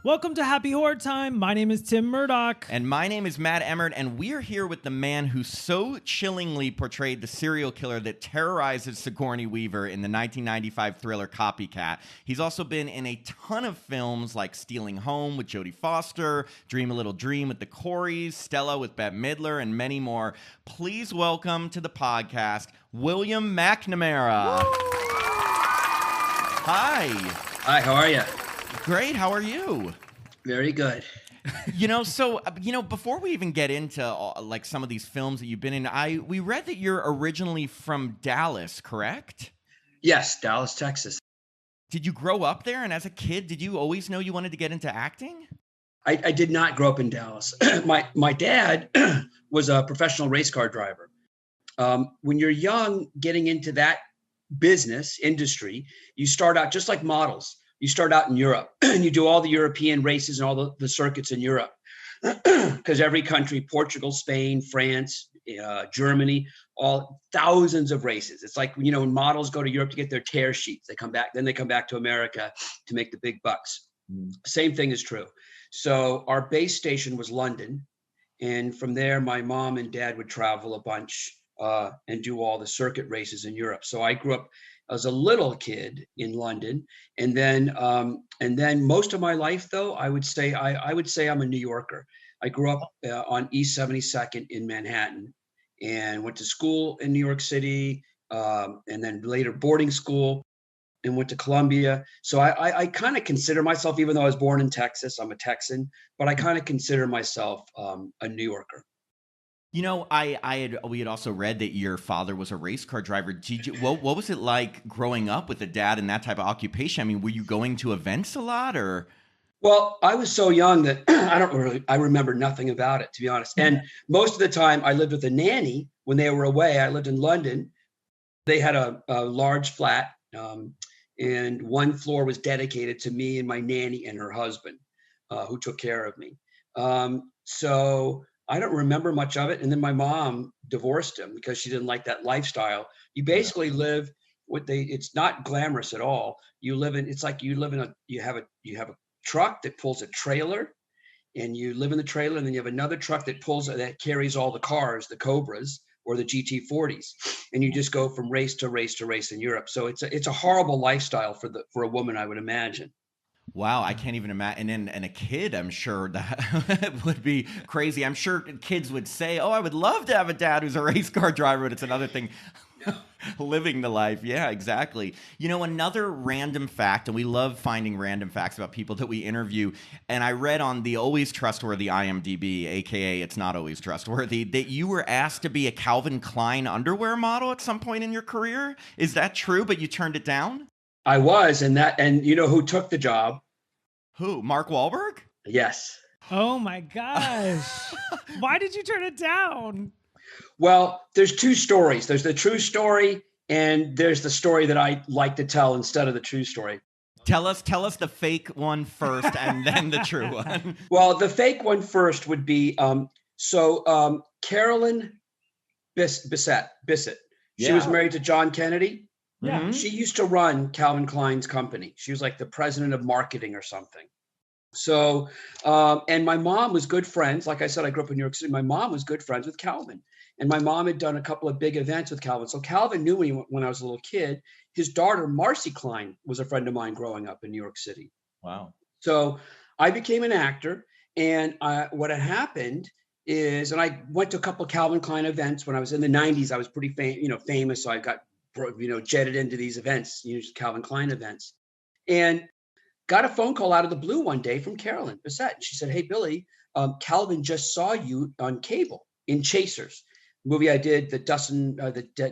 Welcome to Happy Horror Time. My name is Tim Murdoch. And my name is Matt Emmert, and we're here with the man who so chillingly portrayed the serial killer that terrorizes Sigourney Weaver in the 1995 thriller Copycat. He's also been in a ton of films like Stealing Home with Jodie Foster, Dream a Little Dream with the Coreys, Stella with Bette Midler, and many more. Please welcome to the podcast, William McNamara. Hi. Hi, how are you? Great, how are you? Very good. Before we even get into like some of these films that you've been in, we read that you're originally from Dallas, correct? Yes, Dallas, Texas. Did you grow up there? And as a kid, did you always know you wanted to get into acting? I did not grow up in Dallas. My dad was a professional race car driver. When you're young, getting into that industry, you start out just like models. You start out in Europe and you do all the European races and all the circuits in Europe because every country, Portugal, Spain, France, Germany, all thousands of races. It's like, when models go to Europe to get their tear sheets, they come back to America to make the big bucks. Same thing is true. So our base station was London. And from there, my mom and dad would travel a bunch and do all the circuit races in Europe. So I grew up as a little kid in London, and then most of my life, though, I would say I'm a New Yorker. I grew up on East 72nd in Manhattan, and went to school in New York City, and then later boarding school, and went to Columbia. So I kind of consider myself, even though I was born in Texas, I'm a Texan, but I kind of consider myself a New Yorker. We had also read that your father was a race car driver. What was it like growing up with a dad in that type of occupation? I mean, were you going to events a lot, or? Well, I was so young that I remember nothing about it, to be honest. And most of the time I lived with a nanny when they were away. I lived in London. They had a large flat, and one floor was dedicated to me and my nanny and her husband, who took care of me. So I don't remember much of it. And then my mom divorced him because she didn't like that lifestyle. You basically live it's not glamorous at all. You have a truck that pulls a trailer, and you live in the trailer, and then you have another truck that carries all the cars, the Cobras or the GT40s. And you just go from race to race to race in Europe. So it's a horrible lifestyle for a woman, I would imagine. Wow, I can't even imagine. And a kid, I'm sure that would be crazy. I'm sure kids would say, "Oh, I would love to have a dad who's a race car driver," but it's another thing. Living the life. Yeah, exactly. Another random fact, and we love finding random facts about people that we interview. And I read on the Always Trustworthy IMDb, aka It's Not Always Trustworthy, that you were asked to be a Calvin Klein underwear model at some point in your career. Is that true? But you turned it down? I was, and you know who took the job? Who? Mark Wahlberg? Yes. Oh my gosh. Why did you turn it down? Well, there's two stories. There's the true story, and there's the story that I like to tell instead of the true story. Tell us the fake one first and then the true one. Well, the fake one first would be, Carolyn Bissett. She was married to John Kennedy. Yeah. Mm-hmm. She used to run Calvin Klein's company. She was like the president of marketing or something. So, and my mom was good friends. Like I said, I grew up in New York City. My mom was good friends with Calvin. And my mom had done a couple of big events with Calvin. So Calvin knew me when I was a little kid. His daughter, Marcy Klein, was a friend of mine growing up in New York City. Wow. So I became an actor. And what had happened is, and I went to a couple of Calvin Klein events when I was in the 90s. I was pretty famous. So I got jetted into these events, Calvin Klein events, and got a phone call out of the blue one day from Carolyn Bissett. She said, "Hey, Billy, Calvin just saw you on cable in Chasers, movie I did that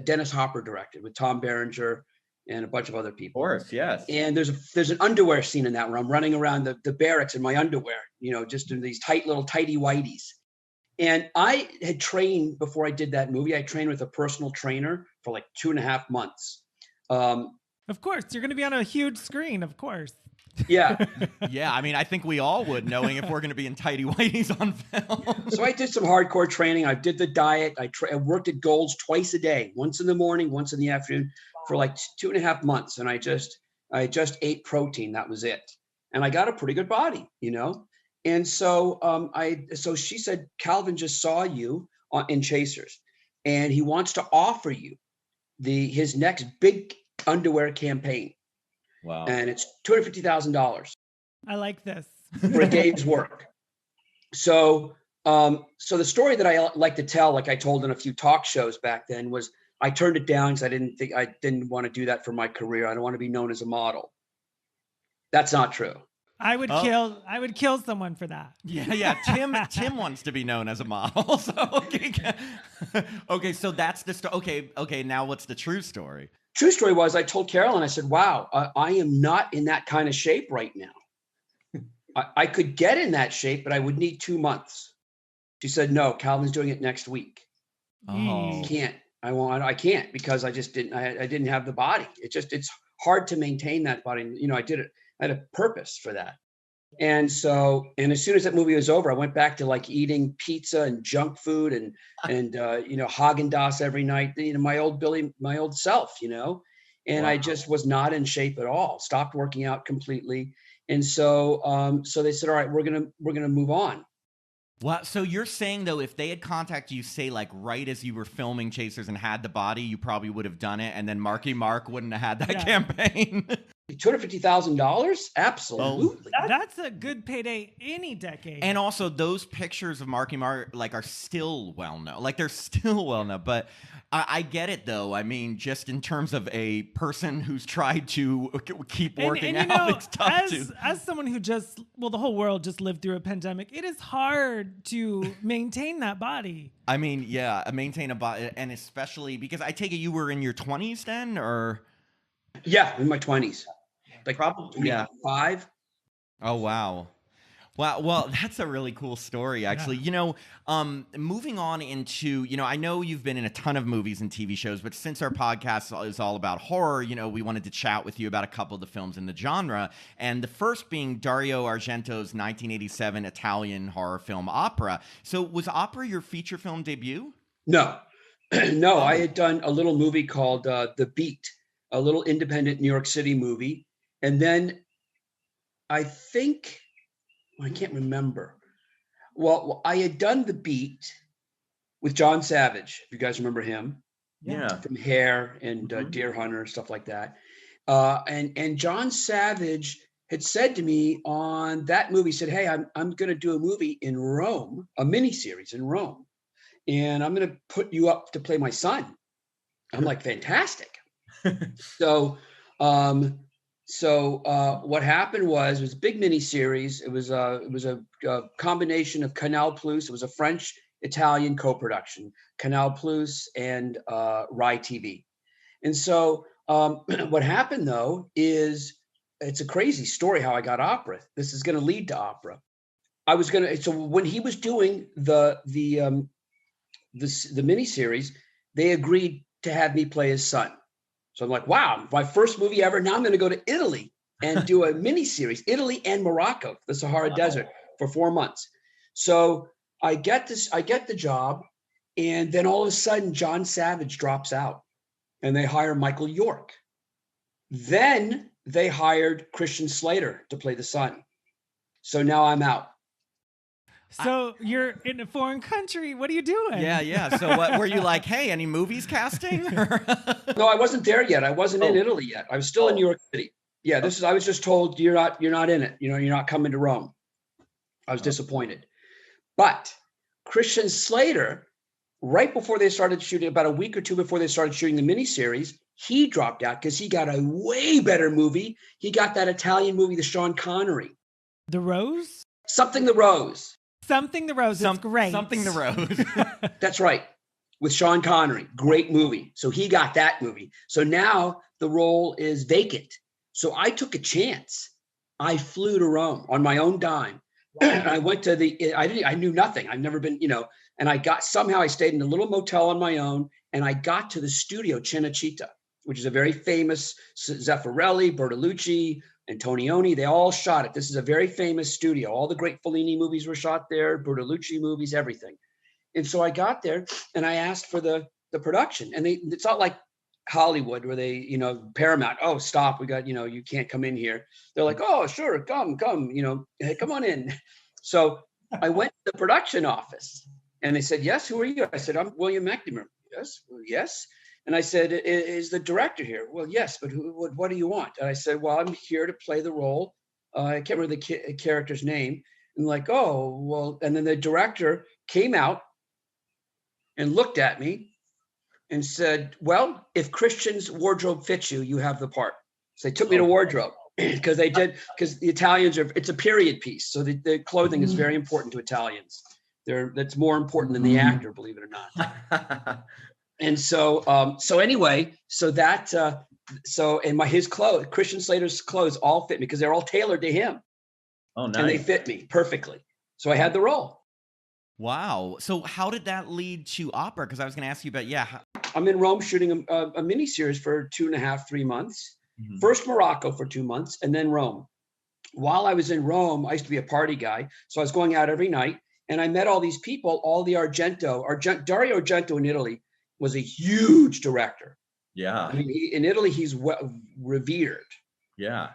Dennis Hopper directed with Tom Berenger and a bunch of other people." Of course, yes. And there's an underwear scene in that where I'm running around the barracks in my underwear, just in these tight little tighty whities. And I had trained before I did that movie. I trained with a personal trainer for like 2.5 months. Of course, you're going to be on a huge screen, of course. Yeah. Yeah, I mean, I think we all would, knowing if we're going to be in tighty whities on film. So I did some hardcore training. I did the diet. I worked at Gold's twice a day, once in the morning, once in the afternoon, for like 2.5 months. And I just ate protein. That was it. and I got a pretty good body, And so so she said, Calvin just saw you in Chasers, and he wants to offer you his next big underwear campaign. Wow. And it's $250,000 I like this. for a day's work. So so the story that I like to tell, like I told in a few talk shows back then, was I turned it down because I didn't want to do that for my career. I don't want to be known as a model. That's not true. I would kill someone for that. Yeah. Tim wants to be known as a model. So okay, so that's the story. Okay, now what's the true story? True story was I told Carolyn, I said, wow, I am not in that kind of shape right now. I could get in that shape, but I would need 2 months. She said, no, Calvin's doing it next week. Oh. I can't. I can't because I just didn't. I didn't have the body. It's hard to maintain that body. I did it. I had a purpose for that. And as soon as that movie was over, I went back to like eating pizza and junk food and Haagen-Dazs every night. My old self. And Wow. I just was not in shape at all. Stopped working out completely. And so they said, all right, we're gonna move on. Wow. So you're saying, though, if they had contacted you, say, like right as you were filming Chasers and had the body, you probably would have done it, and then Marky Mark wouldn't have had that campaign? $250,000? Absolutely. That's a good payday any decade. And also, those pictures of Marky Mark are still well known. They're still well known. But I get it, though. I mean, just in terms of a person who's tried to keep working out, it's tough as someone who the whole world just lived through a pandemic, it is hard to maintain that body. I mean, yeah, maintain a body, and especially because I take it you were in your 20s then, or? Yeah, in my 20s. Probably, yeah. 5. Oh, wow. Wow. Well, that's a really cool story, actually. Yeah. Moving on into, I know you've been in a ton of movies and TV shows, but since our podcast is all about horror, we wanted to chat with you about a couple of the films in the genre. And the first being Dario Argento's 1987 Italian horror film Opera. So was Opera your feature film debut? No. No, I had done a little movie called The Beat, a little independent New York City movie. And then I think, I can't remember. Well, I had done The Beat with John Savage, if you guys remember him. Yeah. From Hair and Deer Hunter, stuff like that. And John Savage had said to me on that movie, said, hey, I'm going to do a movie in Rome, a miniseries in Rome. And I'm going to put you up to play my son. I'm like, fantastic. So what happened was it was a big miniseries. It was a combination of Canal Plus. It was a French-Italian co-production, Canal Plus and Rai TV. And so what happened though is it's a crazy story how I got Opera. This is going to lead to Opera. So when he was doing the miniseries, they agreed to have me play his son. So I'm like, wow, my first movie ever. Now I'm going to go to Italy and do a miniseries, Italy and Morocco, the Sahara Desert, for 4 months. So I get the job, and then all of a sudden, John Savage drops out, and they hire Michael York. Then they hired Christian Slater to play the son. So now I'm out. So you're in a foreign country. What are you doing? Yeah. So what were you like? Hey, any movies casting? No, I wasn't there yet. I wasn't in Italy yet. I was still in New York City. Yeah, I was just told you're not in it. You're not coming to Rome. I was disappointed. But Christian Slater, right before they started shooting, about a week or two before they started shooting the miniseries, he dropped out because he got a way better movie. He got that Italian movie, the Sean Connery. The Rose? Something the Rose. Something the Rose is great. Something the Rose. That's right. With Sean Connery. Great movie. So he got that movie. So now the role is vacant. So I took a chance. I flew to Rome on my own dime. I went to I knew nothing. I've never been, and I stayed in a little motel on my own, and I got to the studio Cinecittà, which is a very famous Zeffirelli, Bertolucci, Antonioni, they all shot it. This is a very famous studio. All the great Fellini movies were shot there, Bertolucci movies, everything. And so I got there and I asked for the production. And it's not like Hollywood where they, Paramount, oh, stop, we got, you can't come in here. They're like, oh, sure, come, hey, come on in. So I went to the production office and they said, yes, who are you? I said, I'm William McNamara. Yes, well, yes. And I said, is the director here? Well, yes, but what do you want? And I said, well, I'm here to play the role. I can't remember the character's name. And like, oh, well, and then the director came out and looked at me and said, well, if Christian's wardrobe fits you, you have the part. So they took me to wardrobe because the Italians it's a period piece. So the clothing is very important to Italians. That's more important than the actor, believe it or not. And so his clothes, Christian Slater's clothes all fit me because they're all tailored to him. Oh, nice. And they fit me perfectly. So I had the role. Wow. So how did that lead to opera? Because I was going to ask you about, I'm in Rome shooting a miniseries for 2.5, 3 months. Mm-hmm. First Morocco for 2 months, and then Rome. While I was in Rome, I used to be a party guy. So I was going out every night, and I met all these people, all the Dario Argento in Italy was a huge director. Yeah. I mean, in Italy, he's revered. Yeah.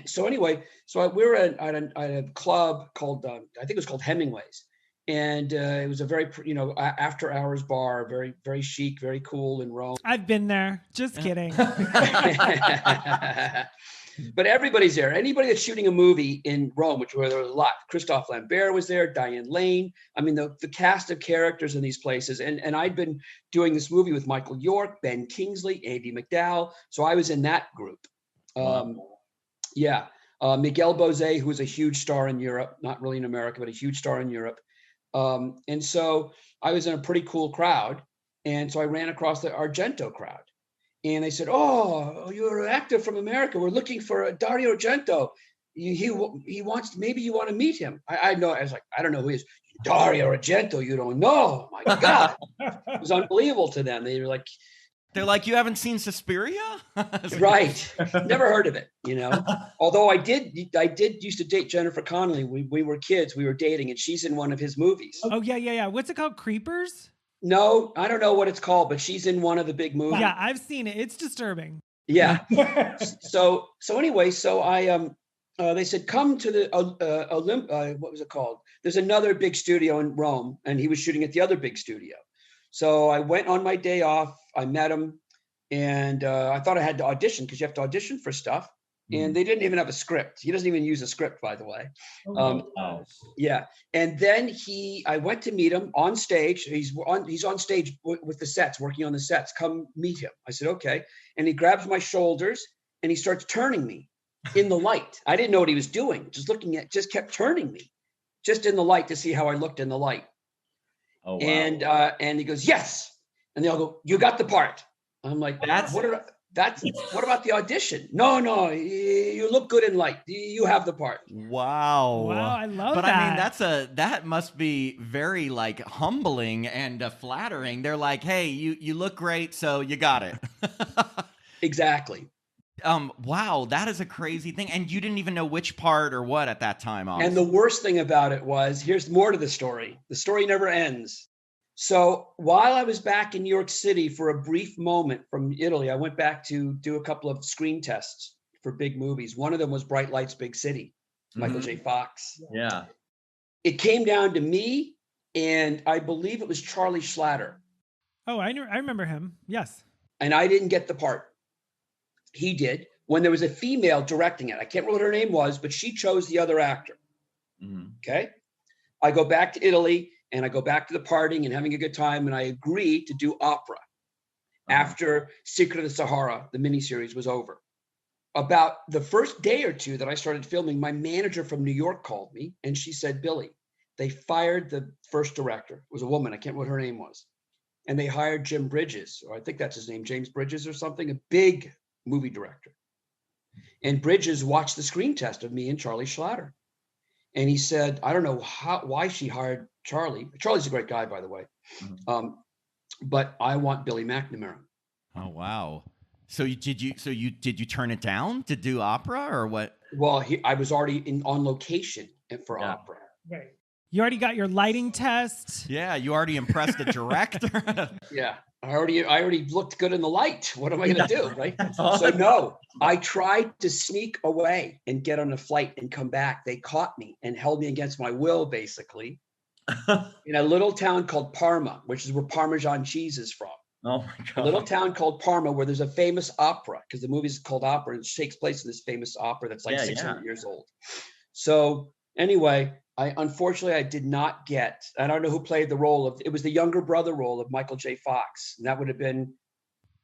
So anyway, we were at a club called, I think it was called Hemingway's. And it was a very, after hours bar, very, very chic, very cool in Rome. I've been there. Just kidding. But everybody's there. Anybody that's shooting a movie in Rome, where there was a lot. Christophe Lambert was there, Diane Lane. I mean, the cast of characters in these places. And I'd been doing this movie with Michael York, Ben Kingsley, Andy McDowell. So I was in that group. Wow. Miguel Bosé, who was a huge star in Europe, not really in America, but a huge star in Europe. And so I was in a pretty cool crowd. And so I ran across the Argento crowd. And they said, oh, you're an actor from America. We're looking for Dario Argento. He wants, maybe you want to meet him. I know. I was like, I don't know who he is. Dario Argento, you don't know. Oh my God. It was unbelievable to them. They're like, you haven't seen Suspiria? Right. Never heard of it, Although I did used to date Jennifer Connelly. We were kids. We were dating, and she's in one of his movies. Oh, yeah. What's it called? Creepers? No, I don't know what it's called, but she's in one of the big movies. Yeah, I've seen it. It's disturbing. Yeah. So anyway, they said, come to the what was it called? There's another big studio in Rome, and he was shooting at the other big studio. So I went on my day off. I met him, and I thought I had to audition because you have to audition for stuff. And they didn't even have a script. He doesn't even use a script, by the way. Yeah. And then I went to meet him on stage. He's on stage with the sets, working on the sets. Come meet him. I said, okay. And he grabs my shoulders and he starts turning me in the light. I didn't know what he was doing. Just kept turning me just in the light to see how I looked in the light. Oh, wow. And he goes, yes. And they all go, you got the part. I'm like, what about the audition? No, you look good in light. You have the part. Wow, I love that. But I mean, that must be very humbling and flattering. They're like, hey, you look great, so you got it. Exactly. Wow, that is a crazy thing. And you didn't even know which part or what at that time. Honestly. And the worst thing about it was, here's more to the story. The story never ends. So while I was back in New York City for a brief moment from Italy, I went back to do a couple of screen tests for big movies. One of them was Bright Lights, Big City, Michael J. Fox. Yeah. It came down to me, and I believe it was Charlie Schlatter. Oh, I remember him. Yes. And I didn't get the part. He did. When there was a female directing it, I can't remember what her name was, but she chose the other actor. Mm-hmm. Okay. I go back to Italy. And I go back to the partying and having a good time. And I agree to do opera after Secret of the Sahara, the miniseries, was over. About the first day or two that I started filming, my manager from New York called me and she said, Billy, they fired the first director. It was a woman. I can't remember what her name was. And they hired Jim Bridges, or I think that's his name, James Bridges or something, a big movie director. And Bridges watched the screen test of me and Charlie Schlatter. And he said, I don't know why she hired Charlie. Charlie's a great guy, by the way. Mm-hmm. But I want Billy McNamara. Oh, wow. So did you turn it down to do opera or what? Well, I was already on location for opera. Right. You already got your lighting test. Yeah. You already impressed the director. Yeah. I already looked good in the light. What am I going to do, right? Oh, So no, I tried to sneak away and get on a flight and come back. They caught me and held me against my will, basically, in a little town called Parma, which is where Parmesan cheese is from. Oh my A little God. town called Parma, where there's a famous opera, because the movie is called opera, and it takes place in this famous opera that's like Yeah, 600 yeah. years old. So anyway, I did not get. I don't know who played the role of. It was the younger brother role of Michael J. Fox, and that would have been.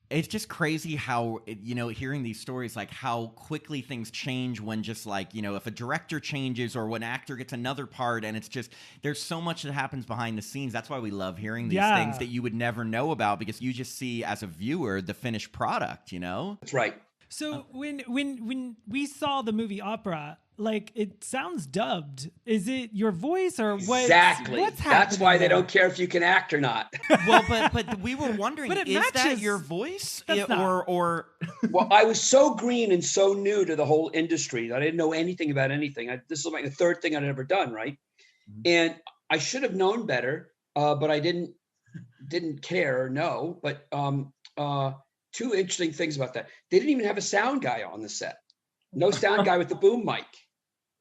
It's just crazy how, hearing these stories, like how quickly things change when just like, if a director changes or when an actor gets another part, and it's just, there's so much that happens behind the scenes. That's why we love hearing these things that you would never know about, because you just see as a viewer the finished product, That's right. So when we saw the movie Opera, like it sounds dubbed. Is it your voice or what? Exactly. What's happening? That's why they there? don't care if you can act or not. Well, but we were wondering, But it is that matches. your voice? That's not. Or Well, I was so green and so new to the whole industry. I didn't know anything about anything. This is like the third thing I'd ever done, right? And I should have known better, but I didn't care or know. But two interesting things about that. They didn't even have a sound guy on the set. No sound guy with the boom mic.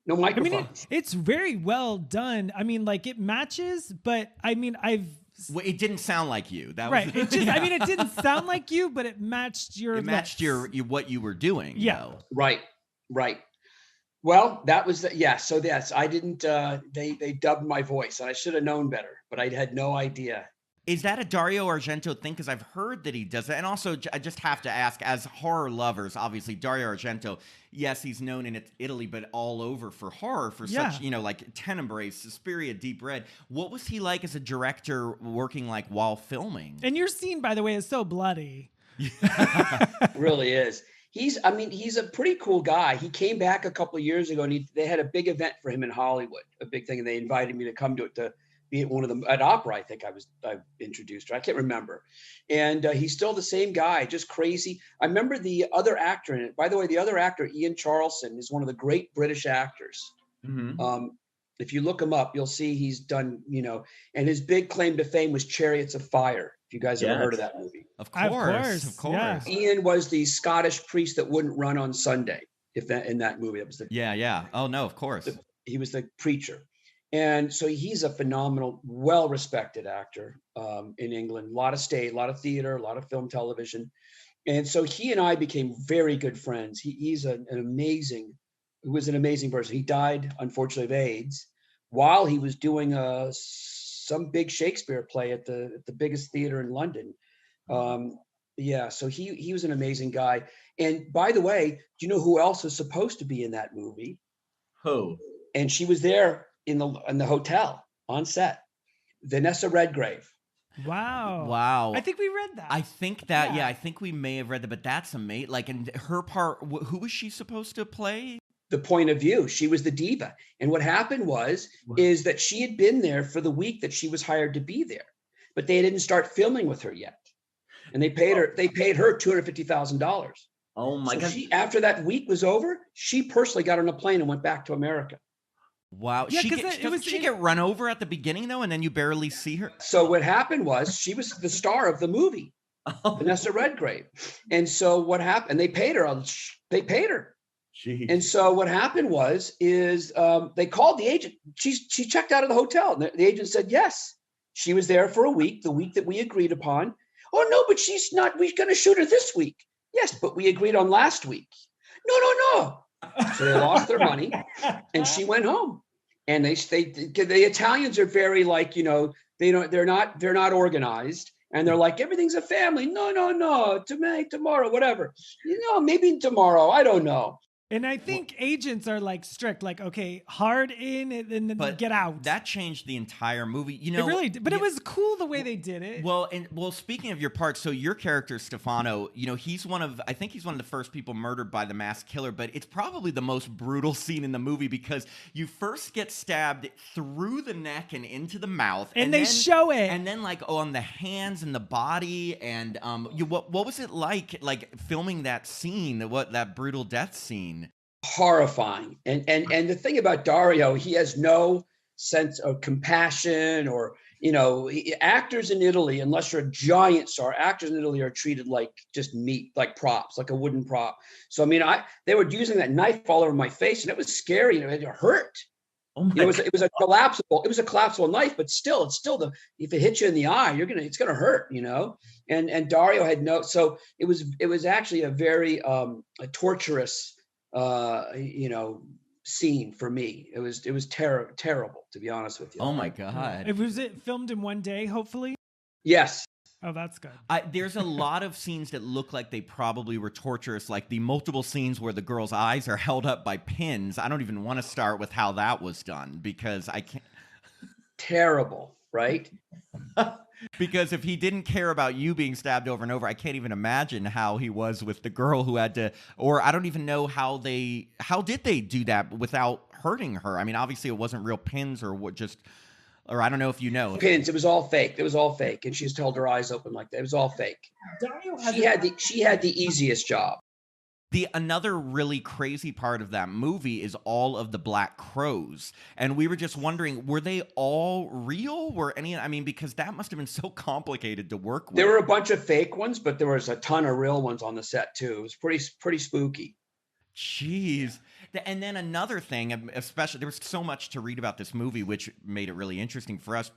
No I microphone. mean, it's very well done. I mean, like it matches, but I mean, well, it didn't sound like you. That right. was It just, I mean, it didn't sound like you, but it matched your. it matched lips. your what you were doing. Yeah. though. Right. Well, that was yeah. So yes, I didn't. They dubbed my voice, and I should have known better, but I had no idea. Is that a Dario Argento thing? Because I've heard that he does that. And also, I just have to ask, as horror lovers, obviously, Dario Argento, yes, he's known in Italy, but all over for horror, for such, like Tenebrae, Suspiria, Deep Red. What was he like as a director working like while filming? And your scene, by the way, is so bloody. Really is. He's a pretty cool guy. He came back a couple of years ago, and they had a big event for him in Hollywood, a big thing, and they invited me to come to it to be at one of them at opera. I think I introduced her. I can't remember. And he's still the same guy, just crazy. I remember the other actor in it. By the way, the other actor, Ian Charleston, is one of the great British actors. Mm-hmm. If you look him up, you'll see he's done, and his big claim to fame was Chariots of Fire. If you guys ever heard of that movie. Of course. Yeah. Ian was the Scottish priest that wouldn't run on Sunday. In that movie, that was the Yeah. Oh no, of course. he was the preacher. And so he's a phenomenal, well-respected actor in England. A lot of stage, a lot of theater, a lot of film, television. And so he and I became very good friends. He was an amazing person. He died, unfortunately, of AIDS while he was doing some big Shakespeare play at the biggest theater in London. So he was an amazing guy. And by the way, do you know who else was supposed to be in that movie? Who? And she was there in the hotel on set. Vanessa Redgrave. Wow. I think we read that. I think that, I think we may have read that, but that's amazing. Like, and her part, who was she supposed to play? The point of view. She was the diva. And what happened is that she had been there for the week that she was hired to be there, but they didn't start filming with her yet. And they paid her $250,000. Oh my God. After that week was over, she personally got on a plane and went back to America. Wow. Yeah, Doesn't she get run over at the beginning though, and then you barely see her? So what happened was she was the star of the movie, Vanessa Redgrave. And so what happened? They paid her. Jeez. And so what happened is they called the agent. She checked out of the hotel. And the agent said, yes, she was there for a week, the week that we agreed upon. Oh, no, but she's not. We're going to shoot her this week. Yes, but we agreed on last week. No. So they lost their money and she went home. And the Italians are very like, they're not organized. And they're like, everything's a family. No, tomorrow, whatever. Maybe tomorrow. I don't know. And I think agents are like strict, like, okay, hard in and then get out. That changed the entire movie. It really did. But it was cool the way they did it. Well, speaking of your part, so your character, Stefano, he's one of the first people murdered by the masked killer, but it's probably the most brutal scene in the movie because you first get stabbed through the neck and into the mouth. And they show it. And then like on the hands and the body. And what was it like filming that scene, that brutal death scene? Horrifying. And the thing about Dario, he has no sense of compassion or actors in Italy, unless you're a giant star, actors in Italy are treated like just meat, like props, like a wooden prop. So, I mean, they were using that knife all over my face, and it was scary. It hurt. Oh my It was a collapsible knife, but still, if it hits you in the eye, it's gonna hurt, And Dario had so it was actually a very a torturous, scene for me. It was terrible, to be honest with you. Oh my God. Was it filmed in one day, hopefully? Yes. Oh, that's good. There's a lot of scenes that look like they probably were torturous, like the multiple scenes where the girl's eyes are held up by pins. I don't even want to start with how that was done because I can't. Terrible, right? Because if he didn't care about you being stabbed over and over, I can't even imagine how he was with the girl who had to, or I don't even know how did they do that without hurting her? I mean, obviously it wasn't real pins or I don't know if you know. Pins, it was all fake. And she just held her eyes open like that. It was all fake. She had the easiest job. Another really crazy part of that movie is all of the Black Crows. And we were just wondering, were they all real? Because that must have been so complicated to work with. There were a bunch of fake ones, but there was a ton of real ones on the set too. It was pretty spooky. Jeez. And then another thing, especially, there was so much to read about this movie, which made it really interesting for us.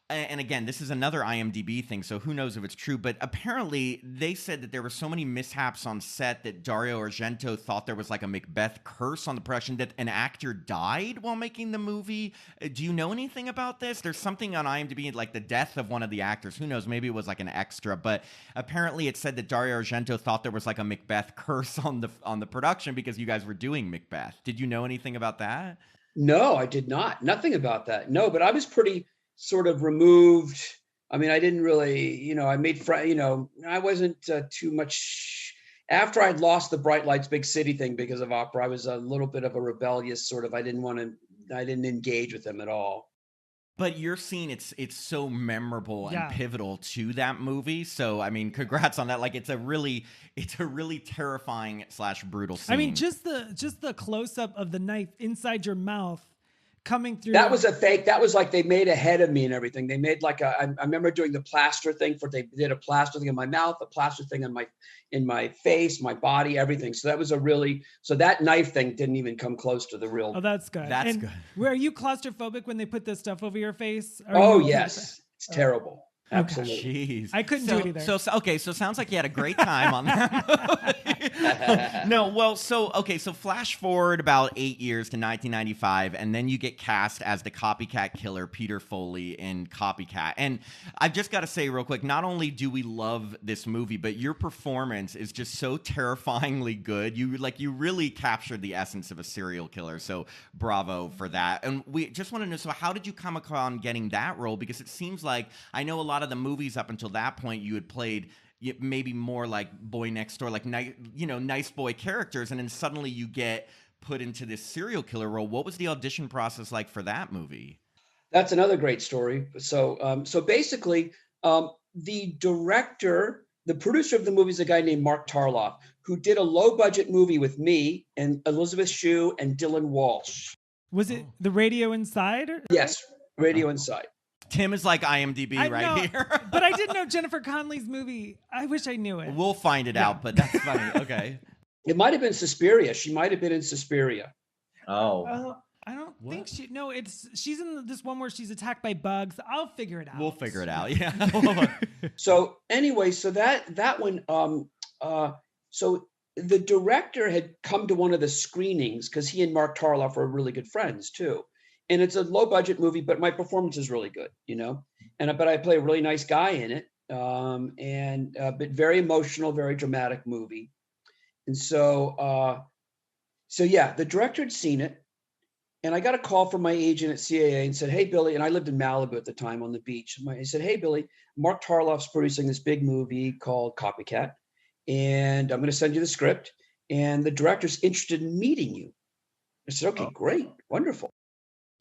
And again, this is another IMDb thing, so who knows if it's true. But apparently, they said that there were so many mishaps on set that Dario Argento thought there was like a Macbeth curse on the production, that an actor died while making the movie. Do you know anything about this? There's something on IMDb, like the death of one of the actors. Who knows? Maybe it was like an extra. But apparently, it said that Dario Argento thought there was like a Macbeth curse on the production because you guys were doing Macbeth. Did you know anything about that? No, I did not. Nothing about that. No, but I was pretty sort of removed. I mean, I didn't really, I made friends, I wasn't too much. After I'd lost the Bright Lights, Big City thing because of opera, I was a little bit of a rebellious sort of, I didn't engage with them at all. But your scene, it's so memorable and pivotal to that movie. So, I mean, congrats on that. Like, it's a really terrifying / brutal scene. I mean, just the close up of the knife inside your mouth coming through. That was a fake. That was like they made a head of me and everything. They made like I remember doing the plaster thing they did a plaster thing in my mouth, a plaster thing in my face, my body, everything. So that was that knife thing didn't even come close to the real. Oh, that's good. That's good. Were you claustrophobic when they put this stuff over your face? Yes. It's terrible. Absolutely. Jeez. I couldn't do it either. So sounds like you had a great time on that. No, well, so flash forward about 8 years to 1995, and then you get cast as the copycat killer, Peter Foley, in Copycat. And I've just got to say real quick, not only do we love this movie, but your performance is just so terrifyingly good. You really captured the essence of a serial killer, so bravo for that. And we just want to know, so how did you come upon getting that role? Because it seems like, I know a lot of the movies up until that point you had played maybe more like boy next door, like nice boy characters, and then suddenly you get put into this serial killer role. What was the audition process like for that movie? That's another great story. So basically, the producer of the movie is a guy named Mark Tarloff, who did a low budget movie with me and Elizabeth Shue and Dylan Walsh. Was it The Radio Inside? Yes, Radio Inside. Tim is like IMDb here. But I didn't know Jennifer Connelly's movie. I wish I knew it. We'll find it out, but that's funny. Okay. It might have been Suspiria. She might have been in Suspiria. Oh. I don't think she's in this one where she's attacked by bugs. I'll figure it out. We'll figure it out. Yeah. So anyway, so that one, so the director had come to one of the screenings because he and Mark Tarloff are really good friends too. And it's a low budget movie, but my performance is really good, but I play a really nice guy in it. But very emotional, very dramatic movie. And so the director had seen it. And I got a call from my agent at CAA and said, "Hey, Billy," and I lived in Malibu at the time on the beach. He said, "Hey, Billy, Mark Tarloff's producing this big movie called Copycat, and I'm going to send you the script, and the director's interested in meeting you." I said, "Okay, great, wonderful."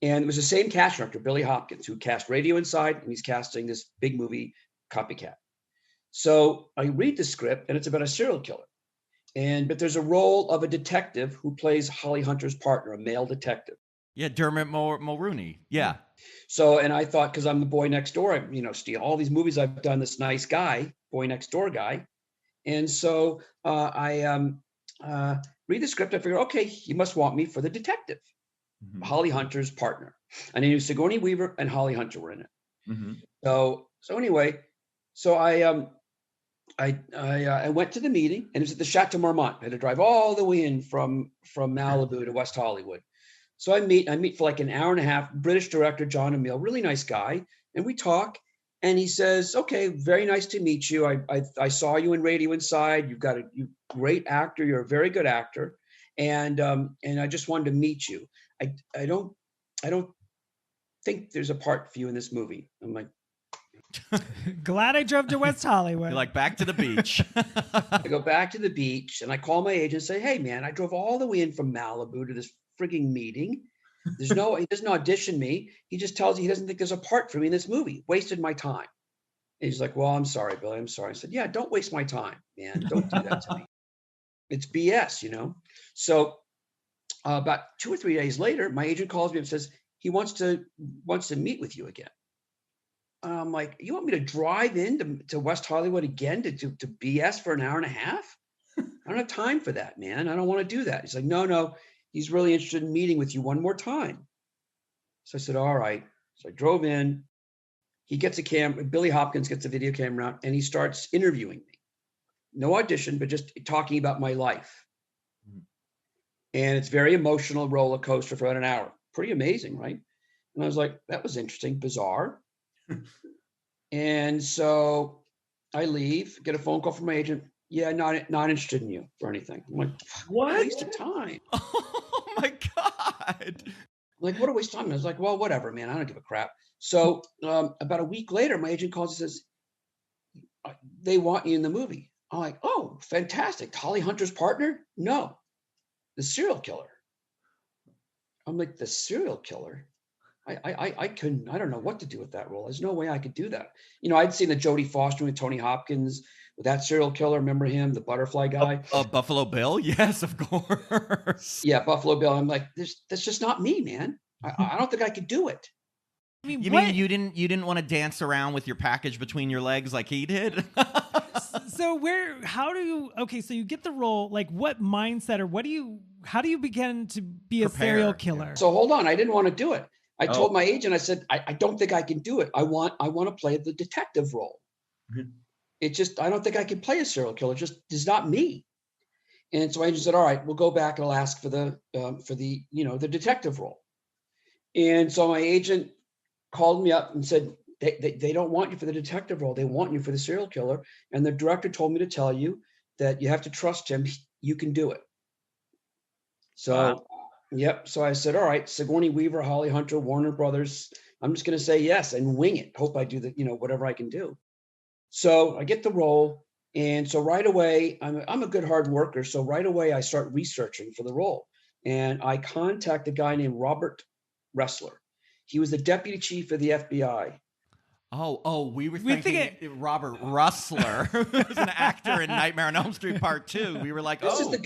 And it was the same cast director, Billy Hopkins, who cast Radio Inside, and he's casting this big movie, Copycat. So I read the script, and it's about a serial killer. But there's a role of a detective who plays Holly Hunter's partner, a male detective. Yeah, Dermot Mulrooney. Yeah. So, and I thought, because I'm the boy next door, steal all these movies I've done, this nice guy, boy next door guy. And so I read the script. I figure, okay, he must want me for the detective, Holly Hunter's partner. And I knew Sigourney Weaver and Holly Hunter were in it. So anyway, so I went to the meeting, and it was at the Chateau Marmont. I had to drive all the way in from Malibu to West Hollywood. So I meet for like an hour and a half, British director, John Emile, really nice guy. And we talk, and he says, okay, very nice to meet you. I saw you in Radio Inside. You've got a great actor. You're a very good actor. And I just wanted to meet you. I don't think there's a part for you in this movie. I'm like, glad I drove to West Hollywood. You're like, back to the beach. I go back to the beach, and I call my agent and say, hey man, I drove all the way in from Malibu to this frigging meeting. He doesn't audition me. He just tells me he doesn't think there's a part for me in this movie. Wasted my time. And he's like, well, I'm sorry, Billy. I'm sorry. I said, yeah, don't waste my time, man. Don't do that to me. It's BS, So about 2 or 3 days later, my agent calls me and says he wants to meet with you again. I'm like, you want me to drive to West Hollywood again to BS for an hour and a half? I don't have time for that, man. I don't want to do that. He's like, no. He's really interested in meeting with you one more time. So I said, all right. So I drove in. He gets a camera. Billy Hopkins gets a video camera out, and he starts interviewing me. No audition, but just talking about my life. And it's very emotional roller coaster for about an hour. Pretty amazing, right? And I was like, that was interesting, bizarre. And so I leave, get a phone call from my agent. Yeah, not interested in you for anything. I'm like, what a waste of time. Oh my God. Like, what a waste of time. I was like, well, whatever, man. I don't give a crap. So about a week later, my agent calls and says, they want you in the movie. I'm like, oh, fantastic. Holly Hunter's partner? No, the serial killer. I'm like, the serial killer? I don't know what to do with that role. There's no way I could do that. I'd seen the Jodie Foster with Tony Hopkins with that serial killer. Remember him, the butterfly guy? Buffalo Bill? Yes, of course. Yeah, Buffalo Bill. I'm like, that's just not me, man. I don't think I could do it. I mean, you mean you didn't want to dance around with your package between your legs like he did? So so you get the role, like what mindset or how do you begin to be a serial killer? So hold on, I didn't want to do it. I told my agent, I said, I don't think I can do it. I want to play the detective role. It just, I don't think I can play a serial killer. It just is not me. And so my agent said, all right, we'll go back and I'll ask for the detective role. And so my agent called me up and said, they don't want you for the detective role. They want you for the serial killer. And the director told me to tell you that you have to trust him. You can do it. So, wow. Yep. So I said, all right, Sigourney Weaver, Holly Hunter, Warner Brothers. I'm just going to say yes and wing it. Hope I do whatever I can do. So I get the role. And so right away, I'm a good hard worker. So right away, I start researching for the role. And I contact a guy named Robert Ressler. He was the deputy chief of the FBI. Oh, we were thinking Robert Rustler, who was an actor in Nightmare on Elm Street Part 2. We were like, This is the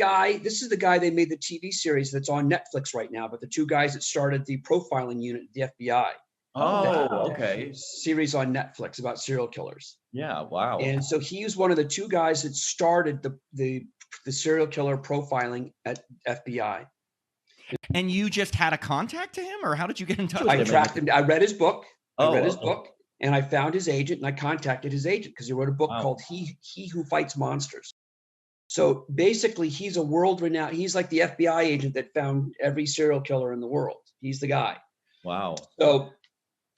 guy they made the TV series that's on Netflix right now, but the two guys that started the profiling unit at the FBI. Oh, okay. Series on Netflix about serial killers. Yeah, wow. And so he was one of the two guys that started the serial killer profiling at FBI. And you just had a contact to him, or how did you get in touch with him? I tracked him. I read his book. And I found his agent, and I contacted his agent because he wrote a book called He Who Fights Monsters. So basically, he's a world-renowned. He's like the FBI agent that found every serial killer in the world. He's the guy. Wow. So,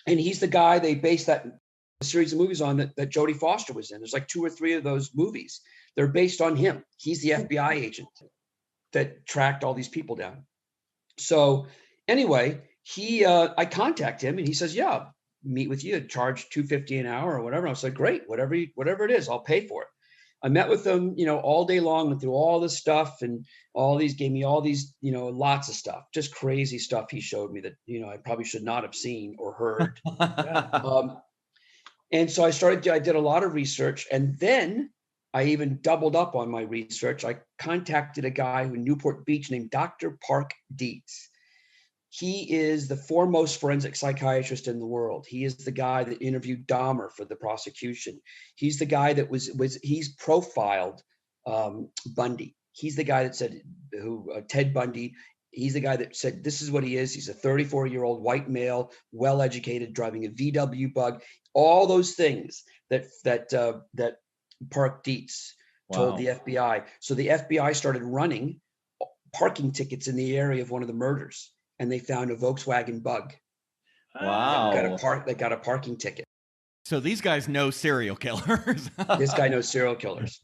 and he's the guy they based that series of movies on that Jodie Foster was in. There's like 2 or 3 of those movies. They're based on him. He's the FBI agent that tracked all these people down. So anyway, I contact him, and he says, yeah, meet with you, charge $250 an hour or whatever. I was like, great, whatever it is, I'll pay for it. I met with them, all day long, went through all this stuff and gave me all these, lots of stuff, just crazy stuff he showed me that, I probably should not have seen or heard. And so I did a lot of research, and then I even doubled up on my research. I contacted a guy in Newport Beach named Dr. Park Dietz. He is the foremost forensic psychiatrist in the world. He is the guy that interviewed Dahmer for the prosecution. He's the guy that he's profiled Bundy. He's the guy that said, Ted Bundy, he's the guy that said, this is what he is. He's a 34-year-old white male, well-educated, driving a VW Bug, all those things that Park Dietz told the FBI. So the FBI started running parking tickets in the area of one of the murders, and they found a Volkswagen Bug. Wow. They got a parking ticket. So these guys know serial killers. This guy knows serial killers.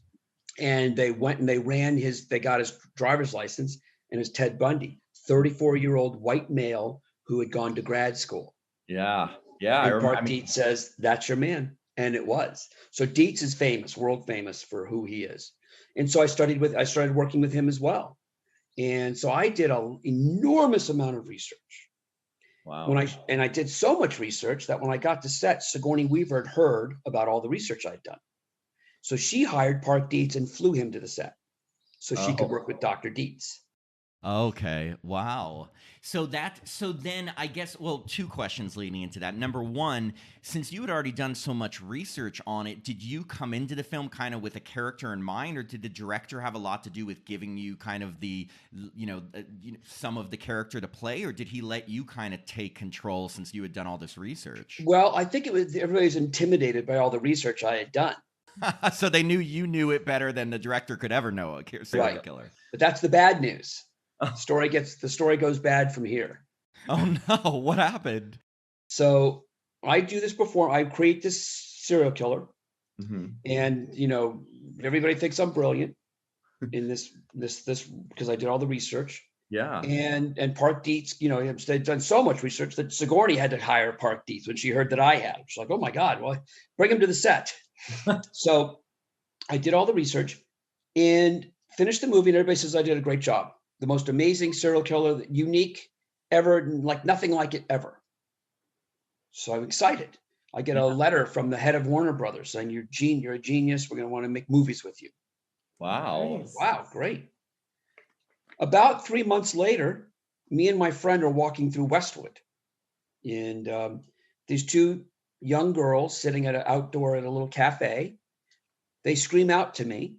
And they went and they got his driver's license, and it's Ted Bundy, 34-year-old white male who had gone to grad school. Yeah. And Park Dietz says, that's your man. And it was. So Dietz is famous, world famous for who he is. And so I started working with him as well. And so I did an enormous amount of research. Wow. I did so much research that when I got to set, Sigourney Weaver had heard about all the research I'd done. So she hired Park Dietz and flew him to the set so she could work with Dr. Dietz. Okay. Wow. So then I guess, well, two questions leading into that. Number one, since you had already done so much research on it, did you come into the film kind of with a character in mind, or did the director have a lot to do with giving you kind of the, some of the character to play, or did he let you kind of take control since you had done all this research? Well, I think everybody's intimidated by all the research I had done. So they knew you knew it better than the director could ever know a serial killer. But that's the bad news. The story goes bad from here. Oh no, what happened? So I do this before I create this serial killer. Mm-hmm. And everybody thinks I'm brilliant in this because I did all the research. Yeah. And Park Dietz, they've done so much research that Sigourney had to hire Park Dietz when she heard that I had. She's like, oh my God, well, bring him to the set. So I did all the research and finished the movie, and everybody says I did a great job. The most amazing serial killer, unique ever, like nothing like it ever. So I'm excited. I get a letter from the head of Warner Brothers saying, you're a genius. We're going to want to make movies with you. Wow. Nice. Wow, great. About 3 months later, me and my friend are walking through Westwood. And these two young girls sitting outdoor at a little cafe. They scream out to me,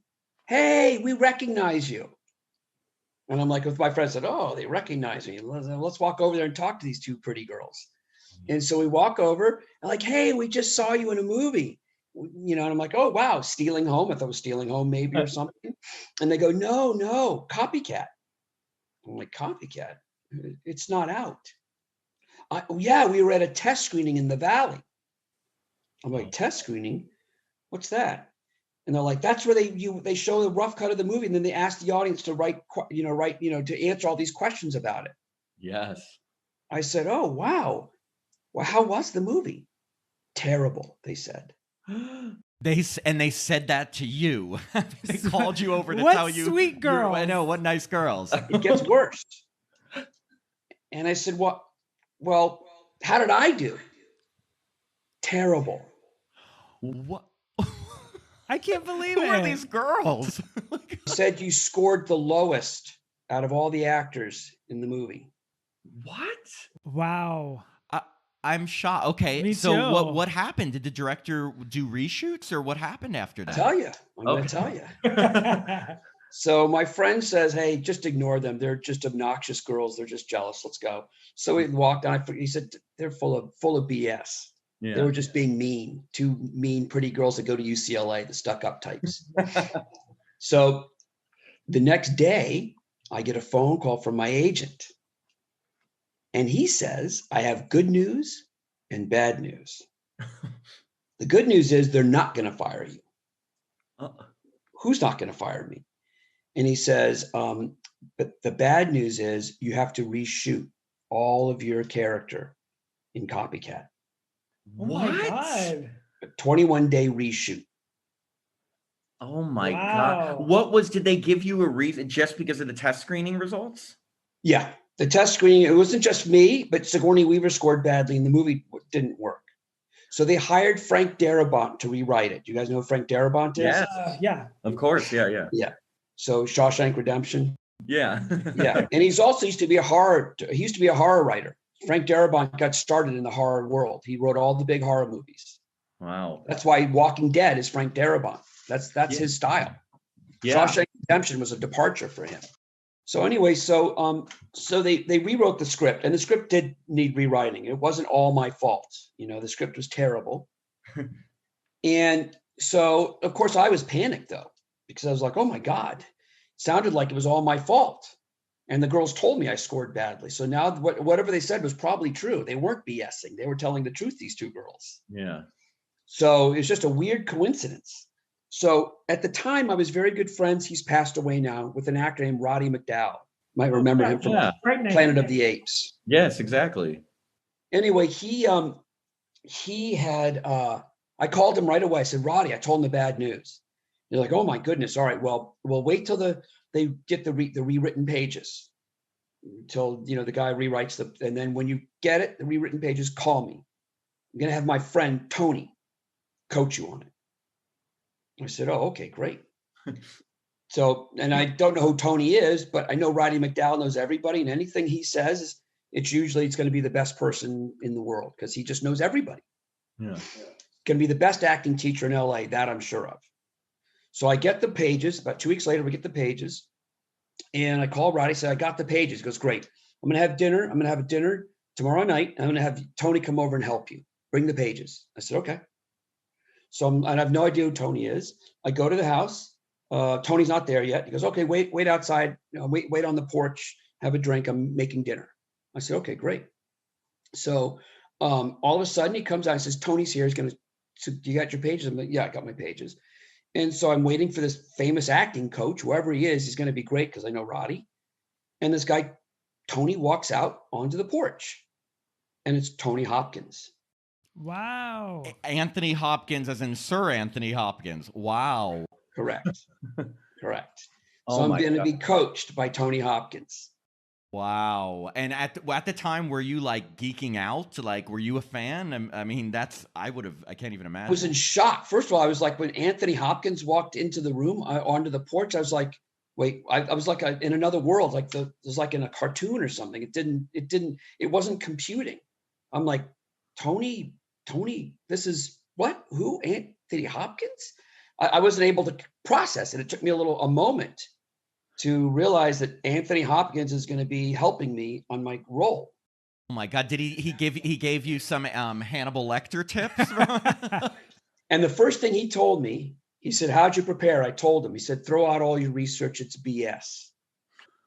hey, we recognize you. And I'm like, with my friend, said, oh, they recognize me. Let's walk over there and talk to these two pretty girls. And so we walk over and like, hey, we just saw you in a movie. And I'm like, oh, wow, Stealing Home. I thought it was Stealing Home maybe or something. And they go, no, Copycat. I'm like, Copycat? It's not out. Yeah, we were at a test screening in the Valley. I'm like, test screening? What's that? And they're like, that's where they show the rough cut of the movie, and then they ask the audience to write to answer all these questions about it. Yes. I said, oh wow, well, how was the movie? Terrible, they said. They said that to you. They called you over to what tell you. Sweet girls. I know, what nice girls. It gets worse. And I said, well, how did I do? Terrible. What? I can't believe Who it. are these girls? Said you scored the lowest out of all the actors in the movie. What? Wow. I'm shocked. Okay, Me so too. what happened? Did the director do reshoots, or what happened after that? I'm going to tell you. So my friend says, hey, just ignore them. They're just obnoxious girls. They're just jealous. Let's go. So we walked on. He said, they're full of BS. Yeah. They were just being mean, two mean, pretty girls that go to UCLA, the stuck-up types. So the next day, I get a phone call from my agent. And he says, I have good news and bad news. The good news is they're not going to fire you. Who's not going to fire me? And he says, but the bad news is you have to reshoot all of your character in Copycat. Oh my God. A 21-day reshoot. Oh my Wow. God. Did they give you a reason just because of the test screening results? Yeah. The test screening, it wasn't just me, but Sigourney Weaver scored badly and the movie didn't work. So they hired Frank Darabont to rewrite it. Do you guys know who Frank Darabont is? Yes. Yeah. Of course. Yeah. Yeah. So Shawshank Redemption. Yeah. Yeah. And he used to be a horror writer. Frank Darabont got started in the horror world. He wrote all the big horror movies. Wow. That's why Walking Dead is Frank Darabont. That's his style. Yeah. Shawshank Redemption was a departure for him. So anyway, so they rewrote the script, and the script did need rewriting. It wasn't all my fault. The script was terrible. And so, of course, I was panicked, though, because I was like, oh, my God, it sounded like it was all my fault. And the girls told me I scored badly. So now whatever they said was probably true. They weren't BSing. They were telling the truth, these two girls. Yeah. So it's just a weird coincidence. So at the time, I was very good friends. He's passed away now, with an actor named Roddy McDowall. Might remember him from Planet of the Apes. Yes, exactly. Anyway, he had, I called him right away. I said, Roddy, I told him the bad news. They're like, oh my goodness. All right, well, we'll wait till they get the rewritten pages, until, the guy rewrites and then when you get it, the rewritten pages, call me. I'm going to have my friend Tony coach you on it. I said, oh, okay, great. So, and I don't know who Tony is, but I know Roddy McDowall knows everybody, and anything he says, it's going to be the best person in the world, because he just knows everybody. Yeah. Going to be the best acting teacher in LA, that I'm sure of. So I get the pages. About 2 weeks later, we get the pages, and I call Roddy, say, I got the pages. He goes, great. I'm going to have dinner. I'm going to have a dinner tomorrow night. I'm going to have Tony come over and help you. Bring the pages. I said, okay. So I have no idea who Tony is. I go to the house. Tony's not there yet. He goes, okay, wait outside. Wait on the porch. Have a drink. I'm making dinner. I said, okay, great. So all of a sudden he comes out and says, Tony's here. He's going to, so you got your pages? I'm like, yeah, I got my pages. And so I'm waiting for this famous acting coach, whoever he is. He's going to be great, because I know Roddy. And this guy, Tony, walks out onto the porch, and it's Tony Hopkins. Wow. Anthony Hopkins, as in Sir Anthony Hopkins. Wow. Correct. Correct. Oh So I'm my going to God. be coached by Tony Hopkins. Wow. And at the time, were you like geeking out? Like, were you a fan? I mean, I can't even imagine. I was in shock. First of all, I was like, when Anthony Hopkins walked into the room, onto the porch, I was like, wait, I was like in another world, like it was like in a cartoon or something. It wasn't computing. I'm like, Tony, this is what? Who? Anthony Hopkins? I wasn't able to process it. It took me a moment to realize that Anthony Hopkins is going to be helping me on my role. Oh my God! Did he gave you some Hannibal Lecter tips? And the first thing he told me, he said, how'd you prepare? I told him. He said, throw out all your research. It's BS.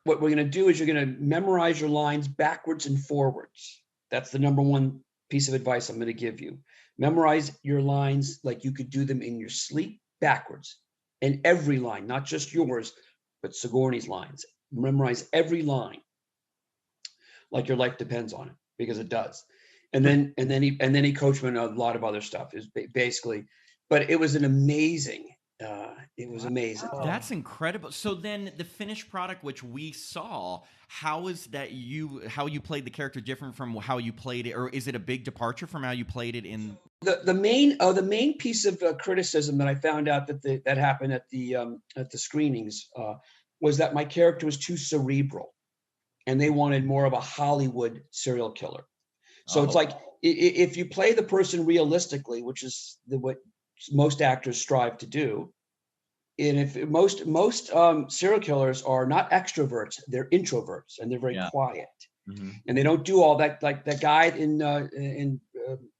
What we're going to do is you're going to memorize your lines backwards and forwards. That's the number one piece of advice I'm going to give you. Memorize your lines like you could do them in your sleep, backwards. And every line, not just yours, but Sigourney's lines. Memorize every line like your life depends on it, because it does. And then he coached me on a lot of other stuff. Is basically, but it was amazing. It was amazing. That's incredible. So then the finished product, which we saw, how is that how you played the character different from how you played it, or is it a big departure from how you played it in? The main piece of criticism that I found out that happened at the screenings was that my character was too cerebral, and they wanted more of a Hollywood serial killer. So It's like, if you play the person realistically, which is what most actors strive to do, and if most serial killers are not extroverts, they're introverts, and they're very quiet, and they don't do all that. Like that guy in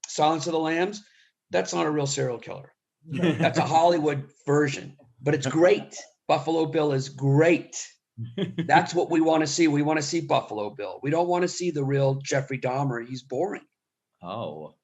Silence of the Lambs, that's not a real serial killer. That's a Hollywood version, but it's great. Buffalo Bill is great. That's what we want to see. We want to see Buffalo Bill. We don't want to see the real Jeffrey Dahmer. He's boring. Oh,